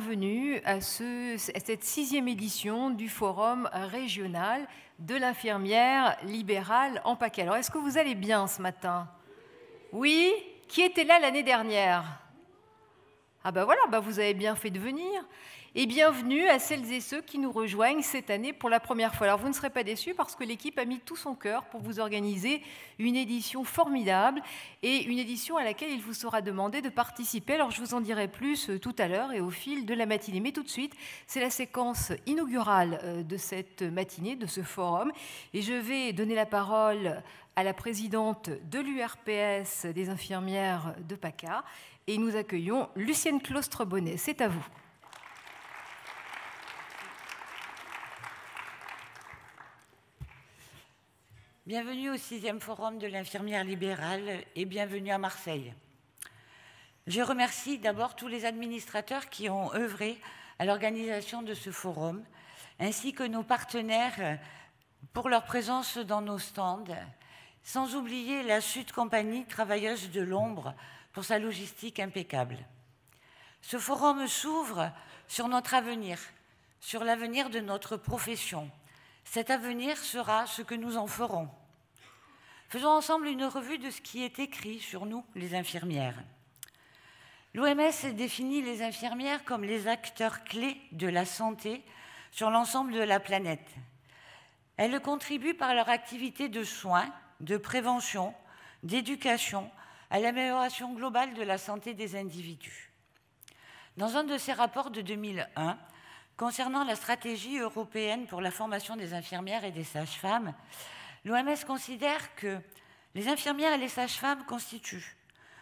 bienvenue à cette 6e édition du Forum régional de l'infirmière libérale en PACA. Alors, est-ce que vous allez bien ce matin? Oui? Qui était là l'année dernière? Ah ben voilà, vous avez bien fait de venir. Et bienvenue à celles et ceux qui nous rejoignent cette année pour la première fois. Alors vous ne serez pas déçus parce que l'équipe a mis tout son cœur pour vous organiser une édition formidable et une édition à laquelle il vous sera demandé de participer. Alors je vous en dirai plus tout à l'heure et au fil de la matinée. Mais tout de suite, c'est la séquence inaugurale de cette matinée, de ce forum. Et je vais donner la parole à la présidente de l'URPS des infirmières de PACA. Et nous accueillons Lucienne Claustre-Bonnet. C'est à vous. Bienvenue au 6e Forum de l'infirmière libérale et bienvenue à Marseille. Je remercie d'abord tous les administrateurs qui ont œuvré à l'organisation de ce forum, ainsi que nos partenaires pour leur présence dans nos stands, sans oublier la Sud Compagnie, travailleuse de l'ombre, pour sa logistique impeccable. Ce forum s'ouvre sur notre avenir, sur l'avenir de notre profession. Cet avenir sera ce que nous en ferons. Faisons ensemble une revue de ce qui est écrit sur nous, les infirmières. L'OMS définit les infirmières comme les acteurs clés de la santé sur l'ensemble de la planète. Elles contribuent par leur activité de soins, de prévention, d'éducation, à l'amélioration globale de la santé des individus. Dans un de ses rapports de 2001, concernant la stratégie européenne pour la formation des infirmières et des sages-femmes, l'OMS considère que les infirmières et les sages-femmes constituent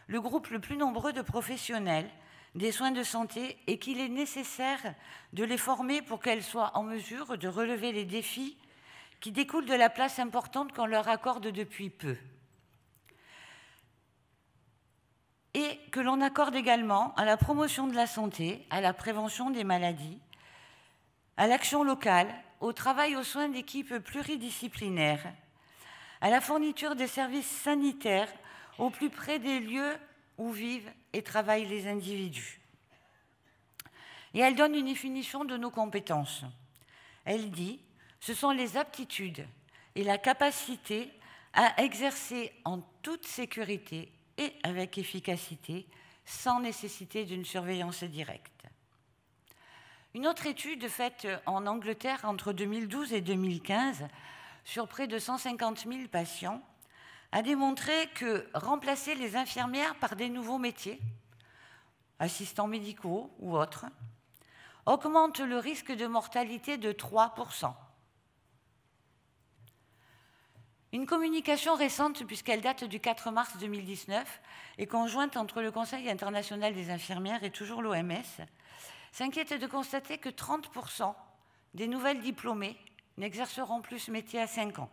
le groupe le plus nombreux de professionnels des soins de santé et qu'il est nécessaire de les former pour qu'elles soient en mesure de relever les défis qui découlent de la place importante qu'on leur accorde depuis peu. Et que l'on accorde également à la promotion de la santé, à la prévention des maladies, à l'action locale, au travail aux soins d'équipes pluridisciplinaires, à la fourniture des services sanitaires au plus près des lieux où vivent et travaillent les individus. Et elle donne une définition de nos compétences. Elle dit « Ce sont les aptitudes et la capacité à exercer en toute sécurité et avec efficacité, sans nécessité d'une surveillance directe. » Une autre étude faite en Angleterre entre 2012 et 2015 sur près de 150 000 patients a démontré que remplacer les infirmières par des nouveaux métiers, assistants médicaux ou autres, augmente le risque de mortalité de 3%. Une communication récente, puisqu'elle date du 4 mars 2019, et conjointe entre le Conseil international des infirmières et toujours l'OMS, s'inquiète de constater que 30% des nouvelles diplômées n'exerceront plus ce métier à 5 ans.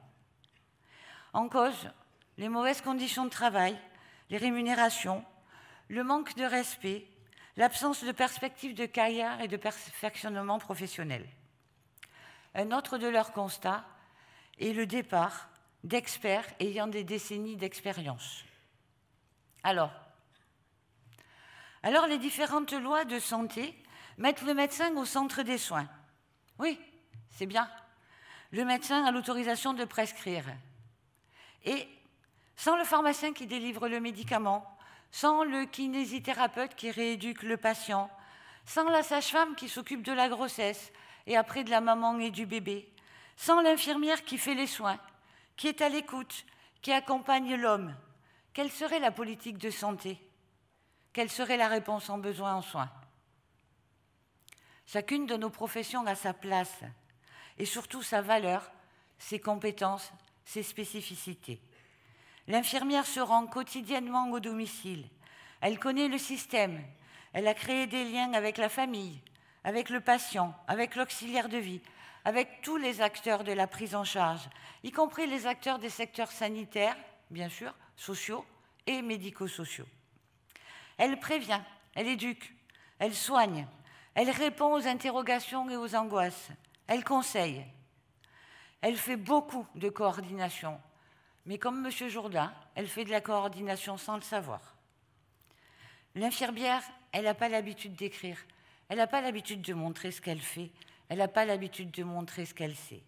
En cause, les mauvaises conditions de travail, les rémunérations, le manque de respect, l'absence de perspective de carrière et de perfectionnement professionnel. Un autre de leurs constats est le départ d'experts ayant des décennies d'expérience. Alors, les différentes lois de santé mettent le médecin au centre des soins. Oui, c'est bien. Le médecin a l'autorisation de prescrire. Et sans le pharmacien qui délivre le médicament, sans le kinésithérapeute qui rééduque le patient, sans la sage-femme qui s'occupe de la grossesse et après de la maman et du bébé, sans l'infirmière qui fait les soins, qui est à l'écoute, qui accompagne l'homme, quelle serait la politique de santé? Quelle serait la réponse en besoin en soins? Chacune de nos professions a sa place et surtout sa valeur, ses compétences, ses spécificités. L'infirmière se rend quotidiennement au domicile. Elle connaît le système. Elle a créé des liens avec la famille, avec le patient, avec l'auxiliaire de vie, avec tous les acteurs de la prise en charge, y compris les acteurs des secteurs sanitaires, bien sûr, sociaux et médico-sociaux. Elle prévient, elle éduque, elle soigne, elle répond aux interrogations et aux angoisses, elle conseille. Elle fait beaucoup de coordination, mais comme M. Jourdain, elle fait de la coordination sans le savoir. L'infirmière, elle n'a pas l'habitude d'écrire, Elle n'a pas l'habitude de montrer ce qu'elle fait. Elle n'a pas l'habitude de montrer ce qu'elle sait.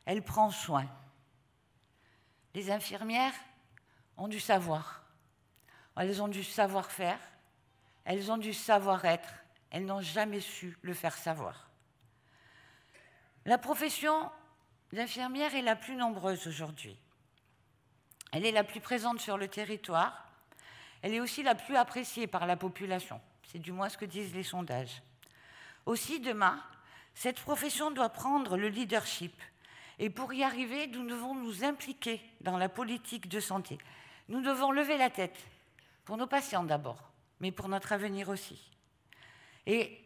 Elle prend soin. Les infirmières ont du savoir. Elles ont du savoir-faire. Elles ont du savoir-être. Elles n'ont jamais su le faire savoir. La profession d'infirmière est la plus nombreuse aujourd'hui. Elle est la plus présente sur le territoire. Elle est aussi la plus appréciée par la population. C'est du moins ce que disent les sondages. Aussi, demain, cette profession doit prendre le leadership. Et pour y arriver, nous devons nous impliquer dans la politique de santé. Nous devons lever la tête, pour nos patients d'abord, mais pour notre avenir aussi. Et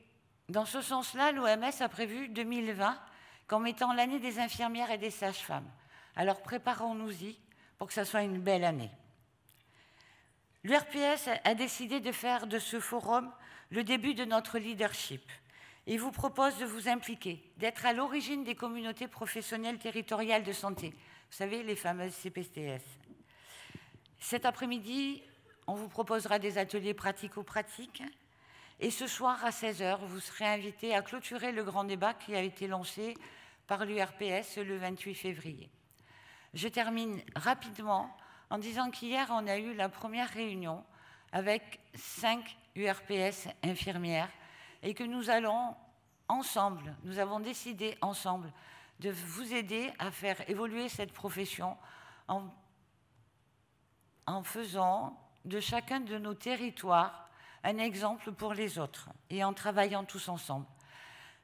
dans ce sens-là, l'OMS a prévu 2020 comme étant l'année des infirmières et des sages-femmes. Alors préparons-nous-y pour que ça soit une belle année. L'URPS a décidé de faire de ce forum le début de notre leadership et vous propose de vous impliquer, d'être à l'origine des communautés professionnelles territoriales de santé. Vous savez, les fameuses CPTS. Cet après-midi, on vous proposera des ateliers pratico-pratiques. Et ce soir, à 16h, vous serez invités à clôturer le grand débat qui a été lancé par l'URPS le 28 février. Je termine rapidement en disant qu'hier, on a eu la première réunion avec 5 URPS infirmières et que nous allons ensemble, nous avons décidé ensemble de vous aider à faire évoluer cette profession en faisant de chacun de nos territoires un exemple pour les autres et en travaillant tous ensemble.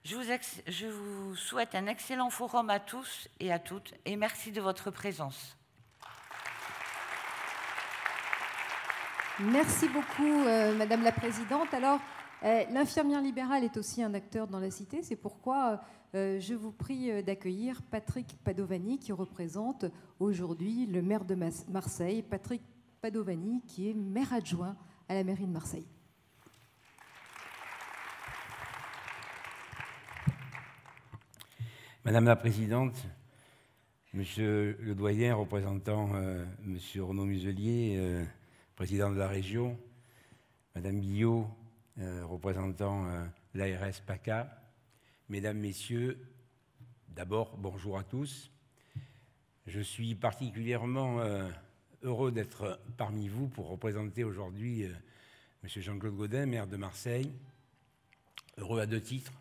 Je vous souhaite un excellent forum à tous et à toutes et merci de votre présence. Merci beaucoup, Madame la Présidente. Alors, l'infirmière libérale est aussi un acteur dans la cité. C'est pourquoi je vous prie d'accueillir Patrick Padovani, qui représente aujourd'hui le maire de Marseille, Patrick Padovani, qui est maire adjoint à la mairie de Marseille. Madame la Présidente, Monsieur le doyen représentant Monsieur Renaud Muselier, président de la région, Madame Billot, représentant l'ARS PACA, Mesdames, Messieurs, d'abord, bonjour à tous. Je suis particulièrement heureux d'être parmi vous pour représenter aujourd'hui Monsieur Jean-Claude Gaudin, maire de Marseille. Heureux à 2 titres.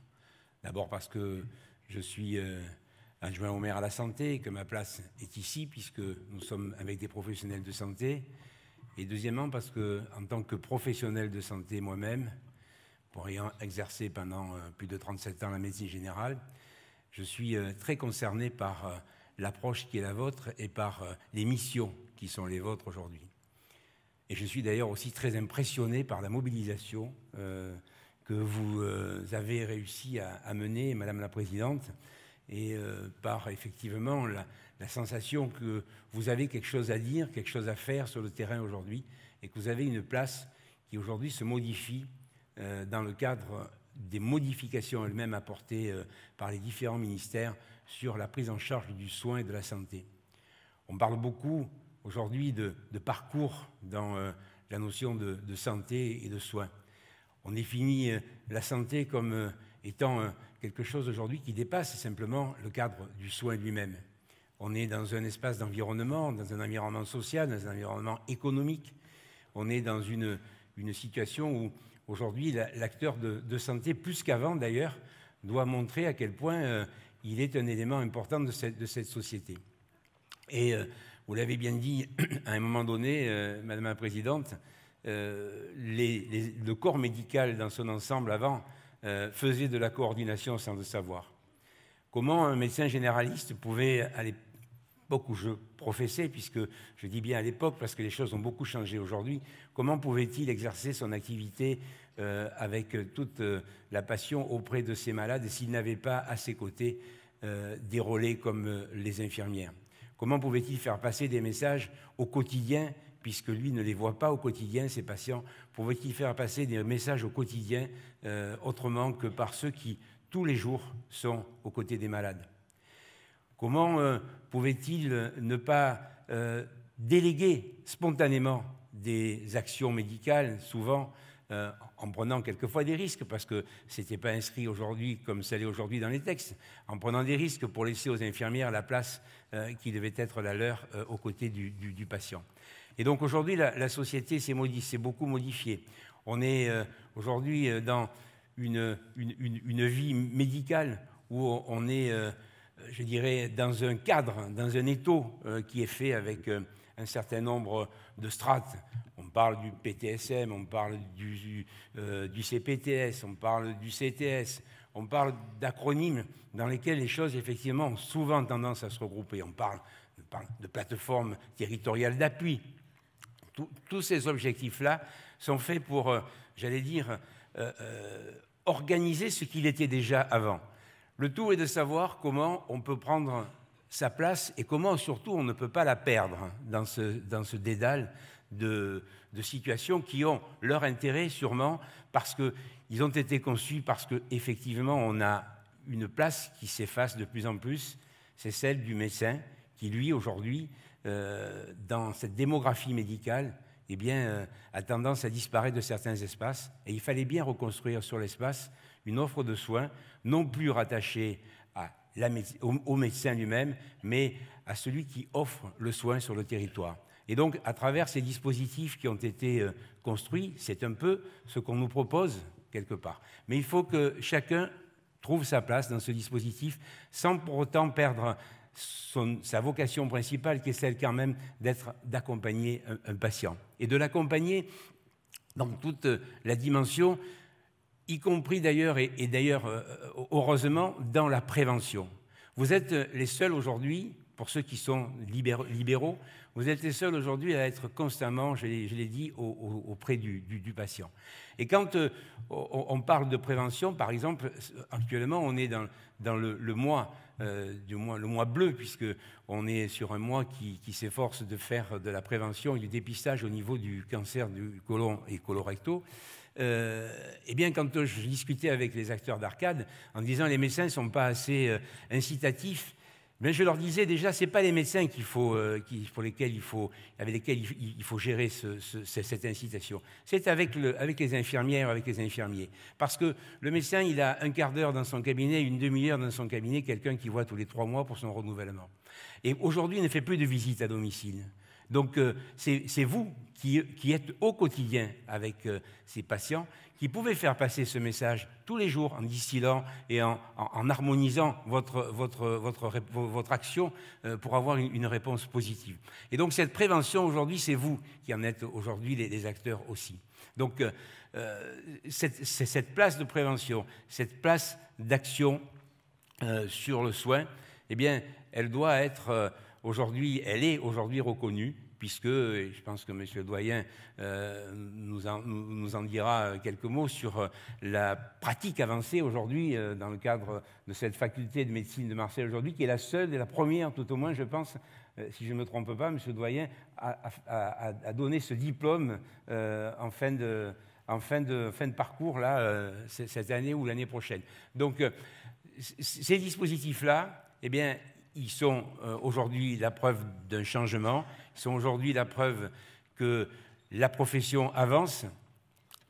D'abord parce que je suis adjoint au maire à la santé et que ma place est ici puisque nous sommes avec des professionnels de santé. Et deuxièmement parce que, en tant que professionnel de santé moi-même, pour ayant exercé pendant plus de 37 ans la médecine générale, je suis très concerné par l'approche qui est la vôtre et par les missions qui sont les vôtres aujourd'hui. Et je suis d'ailleurs aussi très impressionné par la mobilisation que vous avez réussi à mener, Madame la Présidente, et par effectivement la sensation que vous avez quelque chose à dire, quelque chose à faire sur le terrain aujourd'hui, et que vous avez une place qui aujourd'hui se modifie dans le cadre des modifications elles-mêmes apportées par les différents ministères sur la prise en charge du soin et de la santé. On parle beaucoup aujourd'hui de parcours dans la notion de santé et de soins. On définit la santé comme étant quelque chose aujourd'hui qui dépasse simplement le cadre du soin lui-même. On est dans un espace d'environnement, dans un environnement social, dans un environnement économique. On est dans une situation où aujourd'hui l'acteur de santé, plus qu'avant d'ailleurs, doit montrer à quel point il est un élément important de cette société. Et vous l'avez bien dit à un moment donné, Madame la Présidente, le corps médical dans son ensemble avant faisait de la coordination sans le savoir. Comment un médecin généraliste pouvait, à l'époque où je professais, puisque je dis bien à l'époque parce que les choses ont beaucoup changé aujourd'hui, comment pouvait-il exercer son activité avec toute la passion auprès de ses malades s'il n'avait pas à ses côtés des relais comme les infirmières? Comment pouvait-il faire passer des messages au quotidien, puisque lui ne les voit pas au quotidien, ses patients? Pouvait-il faire passer des messages au quotidien autrement que par ceux qui, tous les jours, sont aux côtés des malades? Comment pouvait-il ne pas déléguer spontanément des actions médicales, souvent en prenant quelquefois des risques, parce que ce n'était pas inscrit aujourd'hui comme ça l'est aujourd'hui dans les textes, en prenant des risques pour laisser aux infirmières la place qui devait être la leur aux côtés du patient. Et donc aujourd'hui, la société s'est beaucoup modifiée. On est aujourd'hui dans une vie médicale où on est, je dirais, dans un cadre, dans un étau qui est fait avec un certain nombre de strates. On parle du PTSM, on parle du CPTS, on parle du CTS, on parle d'acronymes dans lesquels les choses, effectivement, ont souvent tendance à se regrouper. On parle de plateformes territoriales d'appui. Tous ces objectifs-là sont faits pour, j'allais dire, organiser ce qu'il était déjà avant. Le tout est de savoir comment on peut prendre sa place et comment, surtout, on ne peut pas la perdre dans ce dédale de situations qui ont leur intérêt, sûrement, parce qu'ils ont été conçus, parce qu'effectivement, on a une place qui s'efface de plus en plus, c'est celle du médecin, qui, lui, aujourd'hui, dans cette démographie médicale, eh bien, a tendance à disparaître de certains espaces. Et il fallait bien reconstruire sur l'espace une offre de soins, non plus rattachée au médecin lui-même, mais à celui qui offre le soin sur le territoire. Et donc, à travers ces dispositifs qui ont été construits, c'est un peu ce qu'on nous propose quelque part. Mais il faut que chacun trouve sa place dans ce dispositif sans pour autant perdre sa vocation principale, qui est celle quand même d'accompagner un patient. Et de l'accompagner dans toute la dimension, y compris d'ailleurs, et d'ailleurs heureusement, dans la prévention. Vous êtes les seuls aujourd'hui, pour ceux qui sont libéraux, vous êtes les seuls aujourd'hui à être constamment, je l'ai dit, auprès du patient. Et quand on parle de prévention, par exemple, actuellement, on est dans le mois bleu, puisqu'on est sur un mois qui s'efforce de faire de la prévention et du dépistage au niveau du cancer du côlon et colorectal. Eh bien, quand je discutais avec les acteurs d'Arcade, en disant les médecins ne sont pas assez incitatifs, mais je leur disais déjà, ce n'est pas les médecins avec lesquels il faut gérer cette incitation. C'est avec les infirmières, avec les infirmiers. Parce que le médecin, il a un quart d'heure dans son cabinet, une demi-heure dans son cabinet, quelqu'un qui voit tous les 3 mois pour son renouvellement. Et aujourd'hui, il ne fait plus de visites à domicile. Donc, c'est vous qui êtes au quotidien avec ces patients, qui pouvez faire passer ce message tous les jours en distillant et en harmonisant votre action pour avoir une réponse positive. Et donc, cette prévention, aujourd'hui, c'est vous qui en êtes aujourd'hui les acteurs aussi. Donc, cette place de prévention, cette place d'action sur le soin, eh bien, elle doit être... elle est aujourd'hui reconnue, puisque, je pense que M. le doyen nous en dira quelques mots sur la pratique avancée aujourd'hui dans le cadre de cette faculté de médecine de Marseille aujourd'hui, qui est la seule et la première, tout au moins, je pense, si je ne me trompe pas, M. le doyen, à donner ce diplôme en fin de parcours, là, cette année ou l'année prochaine. Donc, ces dispositifs-là, eh bien, ils sont aujourd'hui la preuve d'un changement, ils sont aujourd'hui la preuve que la profession avance,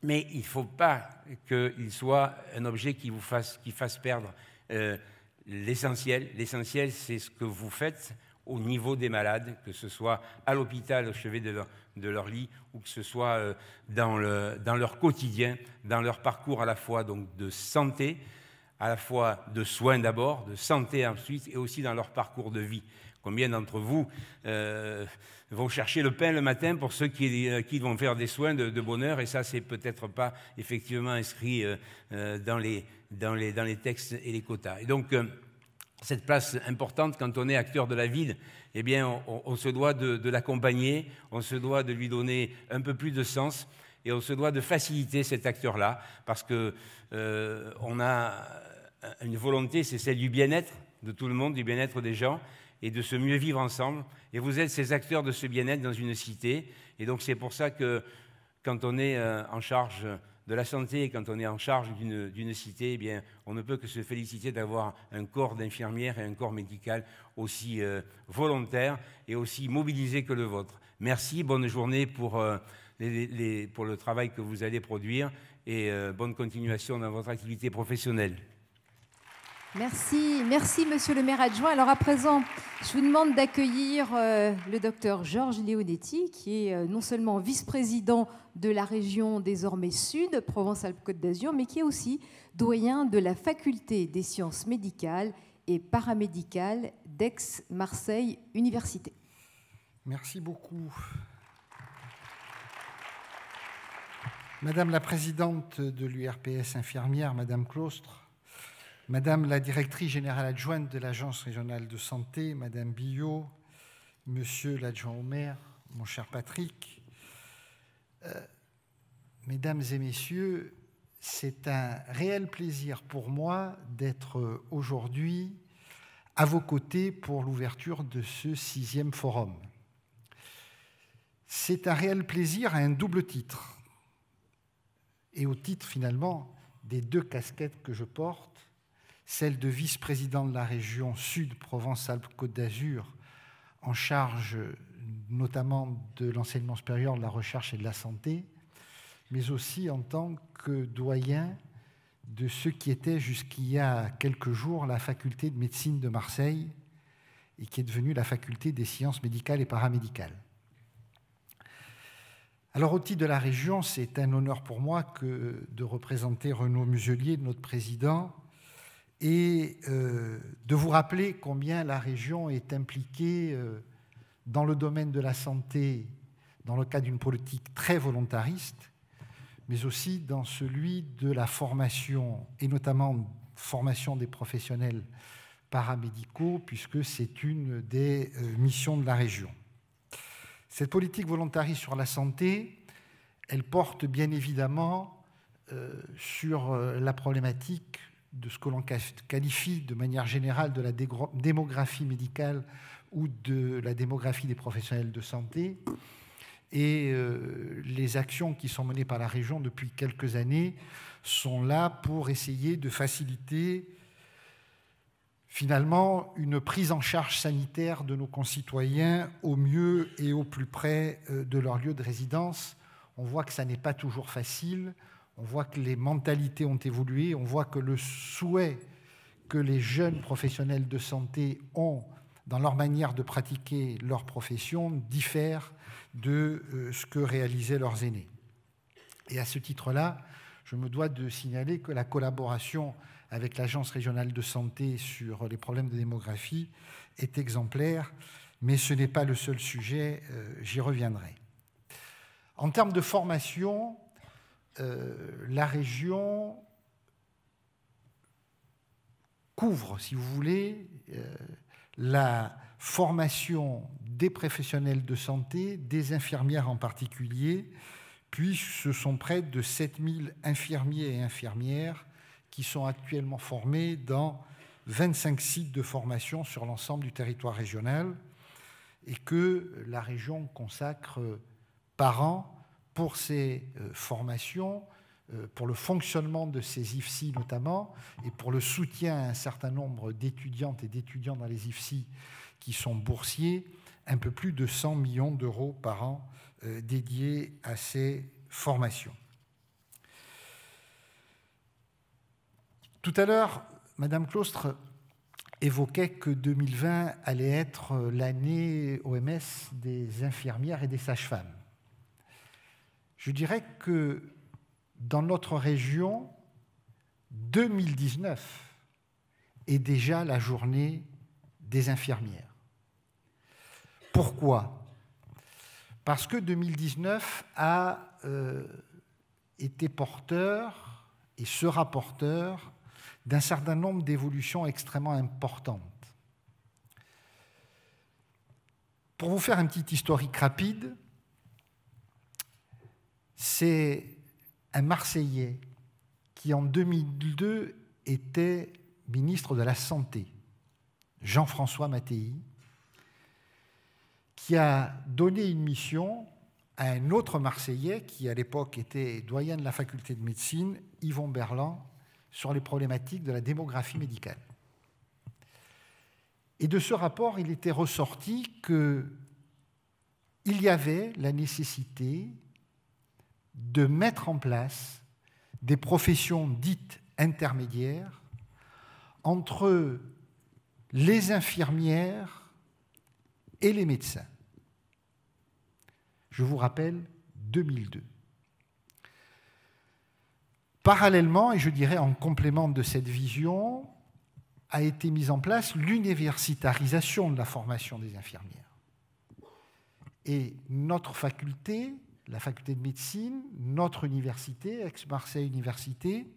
mais il ne faut pas qu'il soit un objet qui fasse perdre l'essentiel. L'essentiel, c'est ce que vous faites au niveau des malades, que ce soit à l'hôpital, au chevet de leur lit, ou que ce soit dans leur quotidien, dans leur parcours à la fois donc, de santé, à la fois de soins d'abord, de santé ensuite, et aussi dans leur parcours de vie. Combien d'entre vous vont chercher le pain le matin pour ceux qui vont faire des soins de bonheur, et ça, c'est peut-être pas effectivement inscrit dans les textes et les quotas. Et donc, cette place importante, quand on est acteur de la ville, eh bien, on se doit de l'accompagner, on se doit de lui donner un peu plus de sens, et on se doit de faciliter cet acteur-là, parce que on a une volonté, c'est celle du bien-être de tout le monde, du bien-être des gens, et de se mieux vivre ensemble. Et vous êtes ces acteurs de ce bien-être dans une cité. Et donc c'est pour ça que quand on est en charge de la santé, et quand on est en charge d'une cité, eh bien, on ne peut que se féliciter d'avoir un corps d'infirmières et un corps médical aussi volontaire et aussi mobilisé que le vôtre. Merci, bonne journée pour le travail que vous allez produire. et bonne continuation dans votre activité professionnelle. Merci, merci Monsieur le maire adjoint. Alors à présent, je vous demande d'accueillir le docteur Georges Leonetti, qui est non seulement vice-président de la région désormais Sud, Provence-Alpes-Côte d'Azur, mais qui est aussi doyen de la faculté des sciences médicales et paramédicales d'Aix-Marseille Université. Merci beaucoup. Madame la présidente de l'URPS infirmière, Madame Claustre, Madame la directrice générale adjointe de l'Agence régionale de santé, Madame Billot, Monsieur l'adjoint au maire, mon cher Patrick, Mesdames et Messieurs, c'est un réel plaisir pour moi d'être aujourd'hui à vos côtés pour l'ouverture de ce 6e forum. C'est un réel plaisir à un double titre, et au titre finalement des 2 casquettes que je porte, celle de vice-président de la région Sud Provence-Alpes-Côte d'Azur, en charge notamment de l'enseignement supérieur, de la recherche et de la santé, mais aussi en tant que doyen de ce qui était jusqu'il y a quelques jours la faculté de médecine de Marseille et qui est devenue la faculté des sciences médicales et paramédicales. Alors, au titre de la région, c'est un honneur pour moi de représenter Renaud Muselier, notre président, et de vous rappeler combien la région est impliquée dans le domaine de la santé, dans le cadre d'une politique très volontariste, mais aussi dans celui de la formation, et notamment formation des professionnels paramédicaux, puisque c'est une des missions de la région. Cette politique volontariste sur la santé, elle porte bien évidemment sur la problématique de ce que l'on qualifie de manière générale de la démographie médicale ou de la démographie des professionnels de santé. Et les actions qui sont menées par la région depuis quelques années sont là pour essayer de faciliter finalement une prise en charge sanitaire de nos concitoyens au mieux et au plus près de leur lieu de résidence. On voit que ça n'est pas toujours facile. On voit que les mentalités ont évolué, on voit que le souhait que les jeunes professionnels de santé ont dans leur manière de pratiquer leur profession diffère de ce que réalisaient leurs aînés. Et à ce titre-là, je me dois de signaler que la collaboration avec l'Agence régionale de santé sur les problèmes de démographie est exemplaire, mais ce n'est pas le seul sujet, j'y reviendrai. En termes de formation, la région couvre, si vous voulez, la formation des professionnels de santé, des infirmières en particulier, puis ce sont près de 7000 infirmiers et infirmières qui sont actuellement formés dans 25 sites de formation sur l'ensemble du territoire régional et que la région consacre par an pour ces formations, pour le fonctionnement de ces IFSI notamment, et pour le soutien à un certain nombre d'étudiantes et d'étudiants dans les IFSI qui sont boursiers, un peu plus de 100 millions d'euros par an dédiés à ces formations. Tout à l'heure, Madame Claustre évoquait que 2020 allait être l'année OMS des infirmières et des sages-femmes. Je dirais que dans notre région, 2019 est déjà la journée des infirmières. Pourquoi ? Parce que 2019 a été porteur et sera porteur d'un certain nombre d'évolutions extrêmement importantes. Pour vous faire un petit historique rapide, c'est un Marseillais qui, en 2002, était ministre de la Santé, Jean-François Mattei, qui a donné une mission à un autre Marseillais qui, à l'époque, était doyen de la faculté de médecine, Yvon Berland, sur les problématiques de la démographie médicale. Et de ce rapport, il était ressorti qu'il y avait la nécessité de mettre en place des professions dites intermédiaires entre les infirmières et les médecins. Je vous rappelle 2002. Parallèlement, et je dirais en complément de cette vision, a été mise en place l'universitarisation de la formation des infirmières. Et notre faculté, la faculté de médecine, notre université, Aix-Marseille Université,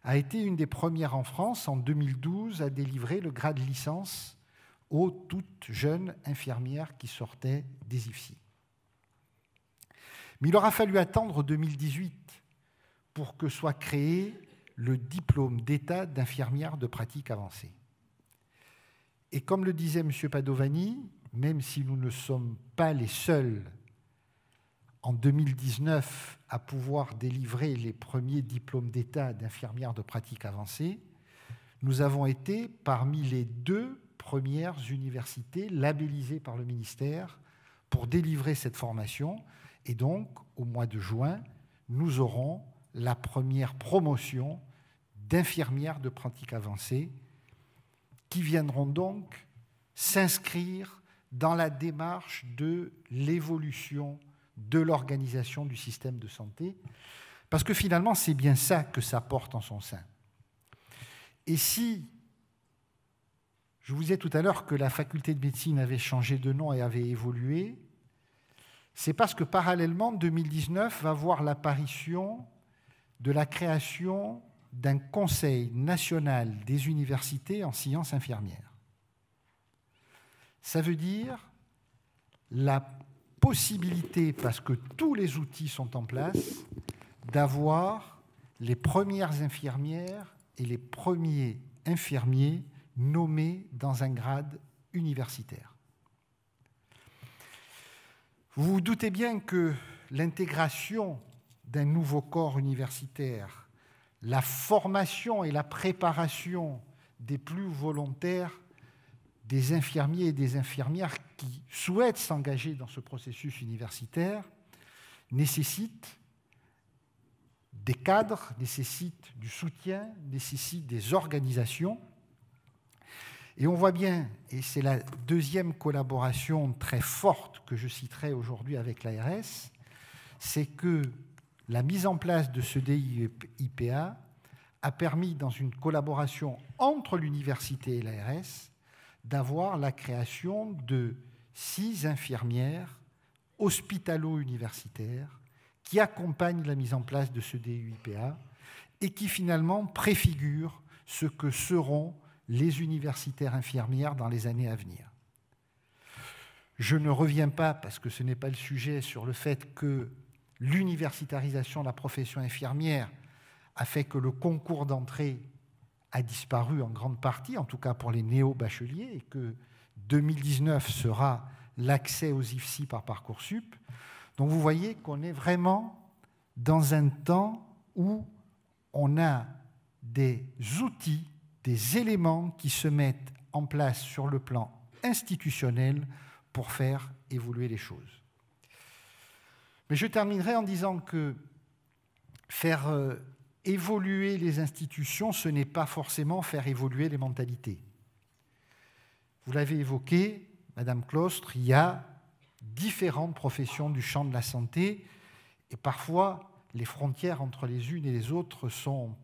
a été une des premières en France, en 2012, à délivrer le grade licence aux toutes jeunes infirmières qui sortaient des IFSI. Mais il aura fallu attendre 2018 pour que soit créé le diplôme d'État d'infirmière de pratique avancée. Et comme le disait M. Padovani, même si nous ne sommes pas les seuls en 2019 à pouvoir délivrer les premiers diplômes d'État d'infirmière de pratique avancée, nous avons été parmi les 2 premières universités labellisées par le ministère pour délivrer cette formation. Et donc, au mois de juin, nous aurons la première promotion d'infirmières de pratique avancée qui viendront donc s'inscrire dans la démarche de l'évolution de l'organisation du système de santé, parce que finalement, c'est bien ça que ça porte en son sein. Et si, je vous disais tout à l'heure que la faculté de médecine avait changé de nom et avait évolué, c'est parce que parallèlement, 2019 va voir l'apparition de la création d'un Conseil national des universités en sciences infirmières. Ça veut dire la possibilité, parce que tous les outils sont en place, d'avoir les premières infirmières et les premiers infirmiers nommés dans un grade universitaire. Vous vous doutez bien que l'intégration d'un nouveau corps universitaire, la formation et la préparation des plus volontaires des infirmiers et des infirmières qui souhaitent s'engager dans ce processus universitaire nécessite des cadres, nécessite du soutien, nécessite des organisations. Et on voit bien, et c'est la deuxième collaboration très forte que je citerai aujourd'hui avec l'ARS, c'est que la mise en place de ce DIPA a permis, dans une collaboration entre l'université et l'ARS, d'avoir la création de 6 infirmières hospitalo-universitaires qui accompagnent la mise en place de ce DUIPA et qui finalement préfigurent ce que seront les universitaires infirmières dans les années à venir. Je ne reviens pas, parce que ce n'est pas le sujet, sur le fait que l'universitarisation de la profession infirmière a fait que le concours d'entrée a disparu en grande partie, en tout cas pour les néo-bacheliers, et que 2019 sera l'accès aux IFSI par Parcoursup. Donc vous voyez qu'on est vraiment dans un temps où on a des outils, des éléments qui se mettent en place sur le plan institutionnel pour faire évoluer les choses. Mais je terminerai en disant que faire évoluer les institutions, ce n'est pas forcément faire évoluer les mentalités. Vous l'avez évoqué, Madame Claustre, il y a différentes professions du champ de la santé et parfois les frontières entre les unes et les autres ne sont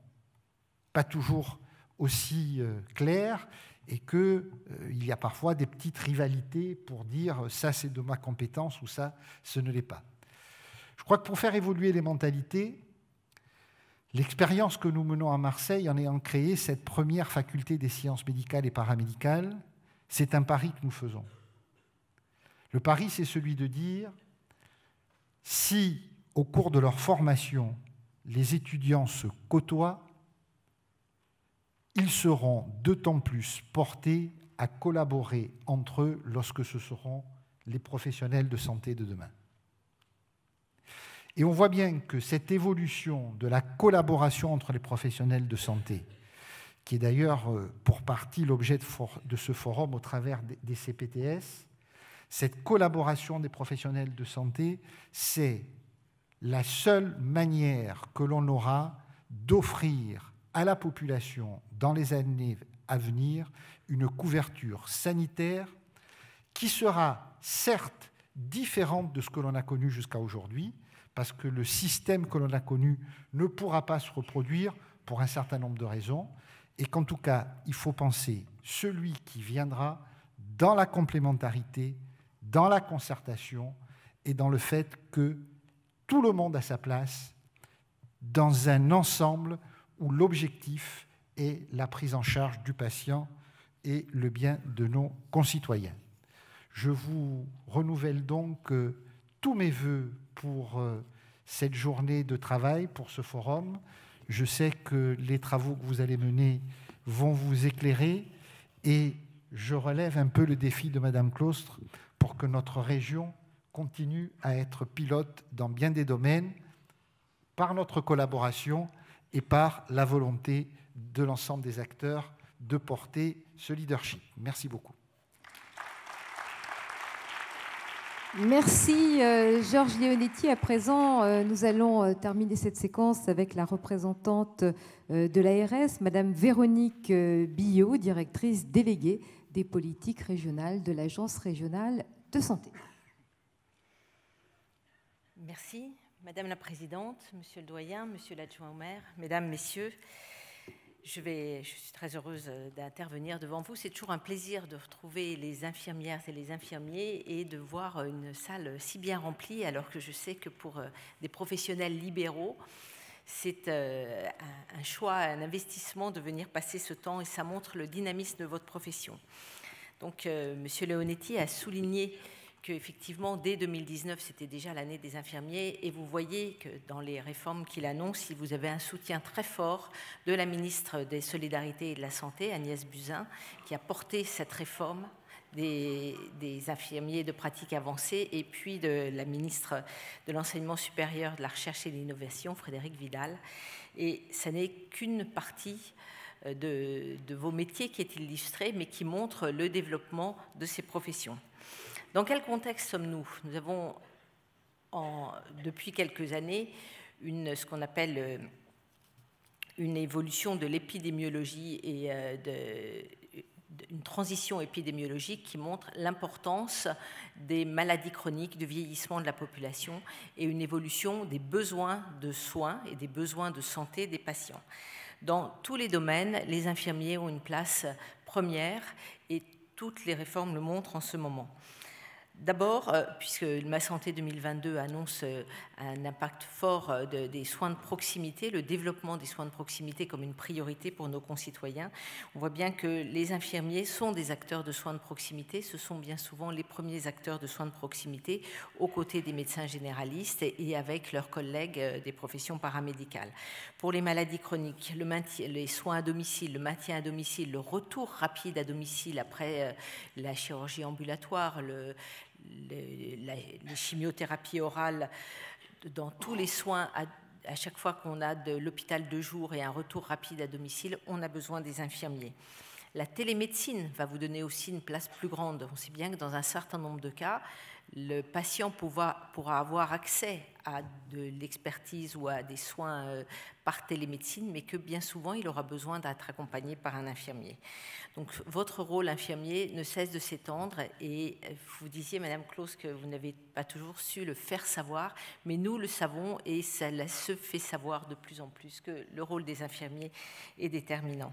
pas toujours aussi claires et qu'il y a parfois des petites rivalités pour dire ça c'est de ma compétence ou ça ce ne l'est pas. Je crois que pour faire évoluer les mentalités, l'expérience que nous menons à Marseille en ayant créé cette première faculté des sciences médicales et paramédicales, c'est un pari que nous faisons. Le pari, c'est celui de dire, si au cours de leur formation, les étudiants se côtoient, ils seront d'autant plus portés à collaborer entre eux lorsque ce seront les professionnels de santé de demain. Et on voit bien que cette évolution de la collaboration entre les professionnels de santé, qui est d'ailleurs pour partie l'objet de ce forum au travers des CPTS, cette collaboration des professionnels de santé, c'est la seule manière que l'on aura d'offrir à la population dans les années à venir une couverture sanitaire qui sera certes différente de ce que l'on a connu jusqu'à aujourd'hui, parce que le système que l'on a connu ne pourra pas se reproduire pour un certain nombre de raisons, et qu'en tout cas, il faut penser celui qui viendra dans la complémentarité, dans la concertation et dans le fait que tout le monde a sa place dans un ensemble où l'objectif est la prise en charge du patient et le bien de nos concitoyens. Je vous renouvelle donc tous mes vœux pour cette journée de travail, pour ce forum. Je sais que les travaux que vous allez mener vont vous éclairer et je relève un peu le défi de Madame Claustre pour que notre région continue à être pilote dans bien des domaines par notre collaboration et par la volonté de l'ensemble des acteurs de porter ce leadership. Merci beaucoup. Merci Georges Leonetti. À présent, nous allons terminer cette séquence avec la représentante de l'ARS, Madame Véronique Billot, directrice déléguée des politiques régionales de l'Agence régionale de santé. Merci Madame la Présidente, Monsieur le Doyen, Monsieur l'Adjoint au maire, Mesdames, Messieurs. Je suis très heureuse d'intervenir devant vous. C'est toujours un plaisir de retrouver les infirmières et les infirmiers et de voir une salle si bien remplie, alors que je sais que pour des professionnels libéraux, c'est un choix, un investissement de venir passer ce temps et ça montre le dynamisme de votre profession. Donc, Monsieur Leonetti a souligné qu'effectivement, dès 2019, c'était déjà l'année des infirmiers et vous voyez que dans les réformes qu'il annonce, vous avez un soutien très fort de la ministre des Solidarités et de la Santé, Agnès Buzyn, qui a porté cette réforme des infirmiers de pratique avancée et puis de la ministre de l'Enseignement supérieur, de la Recherche et de l'Innovation, Frédérique Vidal. Et ça n'est qu'une partie de vos métiers qui est illustrée, mais qui montre le développement de ces professions. Dans quel contexte sommes-nous? Nous avons, depuis quelques années, ce qu'on appelle une évolution de l'épidémiologie et une transition épidémiologique qui montre l'importance des maladies chroniques, du vieillissement de la population et une évolution des besoins de soins et des besoins de santé des patients. Dans tous les domaines, les infirmiers ont une place première et toutes les réformes le montrent en ce moment. D'abord, puisque Ma Santé 2022 annonce un impact fort des soins de proximité, le développement des soins de proximité comme une priorité pour nos concitoyens, on voit bien que les infirmiers sont des acteurs de soins de proximité. Ce sont bien souvent les premiers acteurs de soins de proximité aux côtés des médecins généralistes et avec leurs collègues des professions paramédicales. Pour les maladies chroniques, les soins à domicile, le maintien à domicile, le retour rapide à domicile après la chirurgie ambulatoire, les chimiothérapies orales, dans tous les soins, à chaque fois qu'on a de l'hôpital de jour et un retour rapide à domicile, on a besoin des infirmiers. La télémédecine va vous donner aussi une place plus grande. On sait bien que dans un certain nombre de cas, le patient pourra avoir accès à de l'expertise ou à des soins par télémédecine, mais que bien souvent, il aura besoin d'être accompagné par un infirmier. Donc, votre rôle infirmier ne cesse de s'étendre et vous disiez, Madame Claus, que vous n'avez pas toujours su le faire savoir, mais nous le savons et ça se fait savoir de plus en plus que le rôle des infirmiers est déterminant.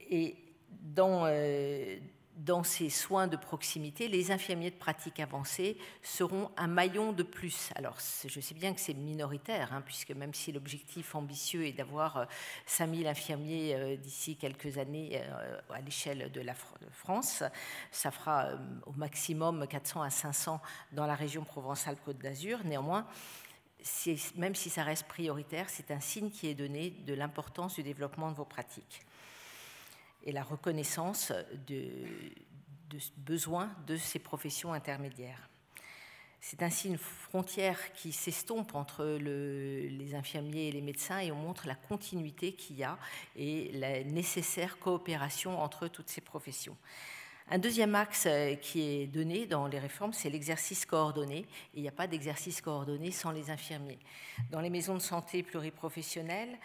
Et dans ces soins de proximité, les infirmiers de pratique avancée seront un maillon de plus. Alors, je sais bien que c'est minoritaire, puisque même si l'objectif ambitieux est d'avoir 5000 infirmiers d'ici quelques années à l'échelle de la France, ça fera au maximum 400 à 500 dans la région Provence-Alpes-Côte d'Azur. Néanmoins, même si ça reste prioritaire, c'est un signe qui est donné de l'importance du développement de vos pratiques et la reconnaissance de besoin de ces professions intermédiaires. C'est ainsi une frontière qui s'estompe entre les infirmiers et les médecins et on montre la continuité qu'il y a et la nécessaire coopération entre toutes ces professions. Un deuxième axe qui est donné dans les réformes, c'est l'exercice coordonné. Et il n'y a pas d'exercice coordonné sans les infirmiers. Dans les maisons de santé pluriprofessionnelles,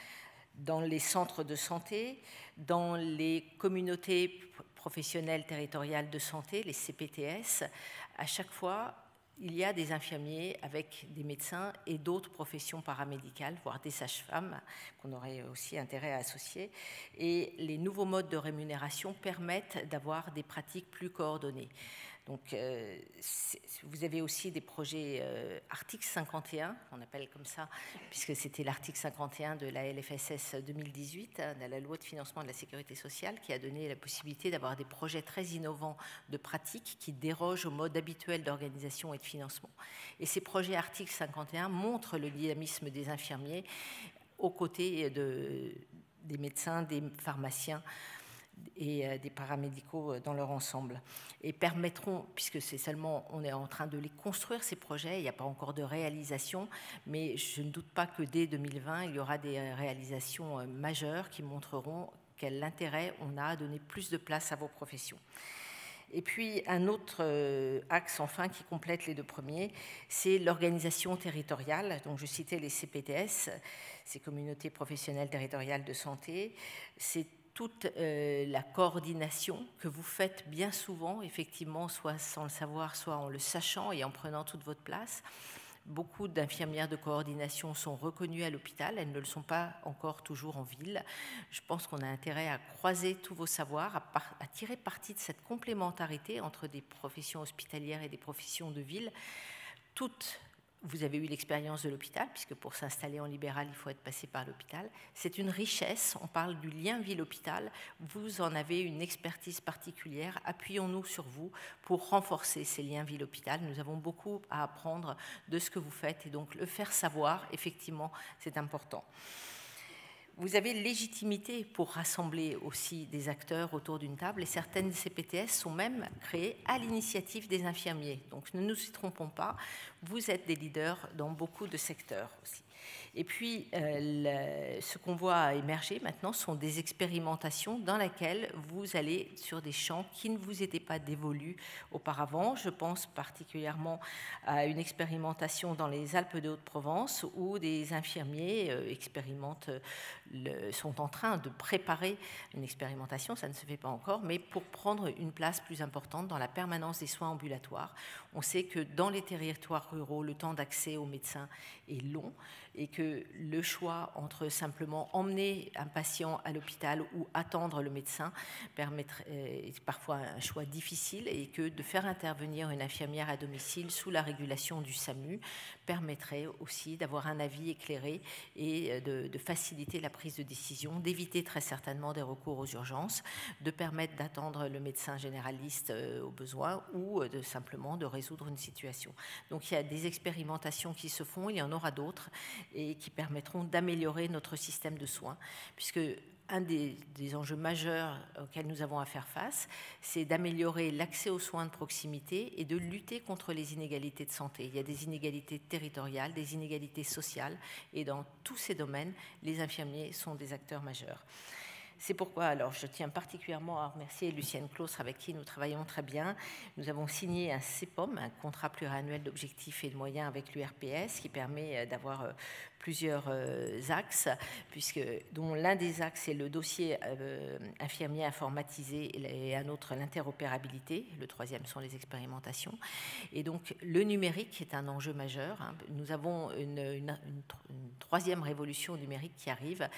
dans les centres de santé, dans les communautés professionnelles territoriales de santé, les CPTS, à chaque fois, il y a des infirmiers avec des médecins et d'autres professions paramédicales, voire des sages-femmes, qu'on aurait aussi intérêt à associer. Et les nouveaux modes de rémunération permettent d'avoir des pratiques plus coordonnées. Donc, vous avez aussi des projets article 51, on appelle comme ça, puisque c'était l'article 51 de la LFSS 2018, de la loi de financement de la sécurité sociale, qui a donné la possibilité d'avoir des projets très innovants de pratiques qui dérogent au mode habituel d'organisation et de financement. Et ces projets article 51 montrent le dynamisme des infirmiers aux côtés des médecins, des pharmaciens et des paramédicaux dans leur ensemble, et permettront, puisque c'est seulement, on est en train de les construire ces projets, il n'y a pas encore de réalisation, mais je ne doute pas que dès 2020, il y aura des réalisations majeures qui montreront quel intérêt on a à donner plus de place à vos professions. Et puis un autre axe enfin qui complète les deux premiers, c'est l'organisation territoriale. Donc je citais les CPTS, ces communautés professionnelles territoriales de santé, c'est toute la coordination que vous faites bien souvent, effectivement, soit sans le savoir, soit en le sachant et en prenant toute votre place. Beaucoup d'infirmières de coordination sont reconnues à l'hôpital, elles ne le sont pas encore toujours en ville. Je pense qu'on a intérêt à croiser tous vos savoirs, à tirer parti de cette complémentarité entre des professions hospitalières et des professions de ville. Vous avez eu l'expérience de l'hôpital, puisque pour s'installer en libéral, il faut être passé par l'hôpital. C'est une richesse, on parle du lien ville-hôpital. Vous en avez une expertise particulière. Appuyons-nous sur vous pour renforcer ces liens ville-hôpital. Nous avons beaucoup à apprendre de ce que vous faites, et donc le faire savoir, effectivement, c'est important. Vous avez légitimité pour rassembler aussi des acteurs autour d'une table, et certaines CPTS sont même créées à l'initiative des infirmiers. Donc ne nous y trompons pas, vous êtes des leaders dans beaucoup de secteurs aussi. Et puis, ce qu'on voit émerger maintenant sont des expérimentations dans lesquelles vous allez sur des champs qui ne vous étaient pas dévolus auparavant. Je pense particulièrement à une expérimentation dans les Alpes de Haute-Provence où des infirmiers sont en train de préparer une expérimentation, ça ne se fait pas encore, mais pour prendre une place plus importante dans la permanence des soins ambulatoires. On sait que dans les territoires ruraux, le temps d'accès aux médecins est long, et que le choix entre simplement emmener un patient à l'hôpital ou attendre le médecin est parfois un choix difficile, et que de faire intervenir une infirmière à domicile sous la régulation du SAMU permettrait aussi d'avoir un avis éclairé et de faciliter la prise de décision, d'éviter très certainement des recours aux urgences, de permettre d'attendre le médecin généraliste au besoin, ou simplement de résoudre une situation. Donc il y a des expérimentations qui se font, il y en aura d'autres, et qui permettront d'améliorer notre système de soins, puisque un des enjeux majeurs auxquels nous avons à faire face, c'est d'améliorer l'accès aux soins de proximité et de lutter contre les inégalités de santé. Il y a des inégalités territoriales, des inégalités sociales, et dans tous ces domaines, les infirmiers sont des acteurs majeurs. C'est pourquoi, alors, je tiens particulièrement à remercier Lucienne Claustre, avec qui nous travaillons très bien. Nous avons signé un CEPOM, un contrat pluriannuel d'objectifs et de moyens avec l'URPS, qui permet d'avoir plusieurs axes, dont l'un des axes est le dossier infirmier informatisé et un autre l'interopérabilité. Le troisième sont les expérimentations. Et donc, le numérique est un enjeu majeur. Nous avons une troisième révolution numérique qui arrive.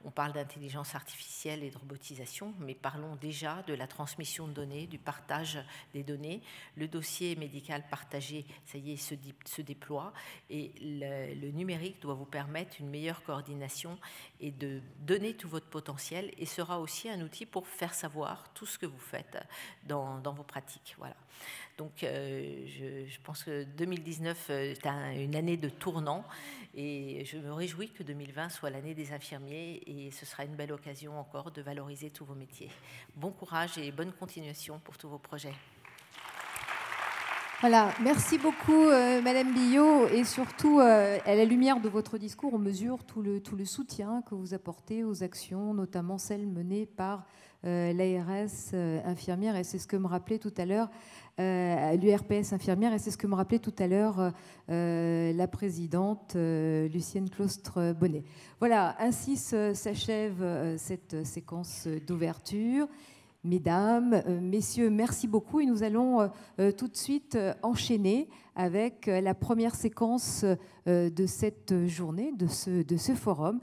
On parle d'intelligence artificielle et de robotisation, mais parlons déjà de la transmission de données, du partage des données. Le dossier médical partagé, ça y est, se déploie, et le numérique doit vous permettre une meilleure coordination et de donner tout votre potentiel, et sera aussi un outil pour faire savoir tout ce que vous faites dans vos pratiques. Voilà. Donc, je pense que 2019 est une année de tournant, et je me réjouis que 2020 soit l'année des infirmiers, et ce sera une belle occasion encore de valoriser tous vos métiers. Bon courage et bonne continuation pour tous vos projets. Voilà, merci beaucoup Madame Billot, et surtout à la lumière de votre discours, on mesure tout le soutien que vous apportez aux actions, notamment celles menées par l'ARS infirmière, et c'est ce que me rappelait tout à l'heure l'URPS infirmière, et c'est ce que me rappelait tout à l'heure la présidente Lucienne Claustre-Bonnet. Voilà, ainsi s'achève cette séquence d'ouverture. Mesdames, Messieurs, merci beaucoup, et nous allons tout de suite enchaîner avec la première séquence de cette journée, de ce forum,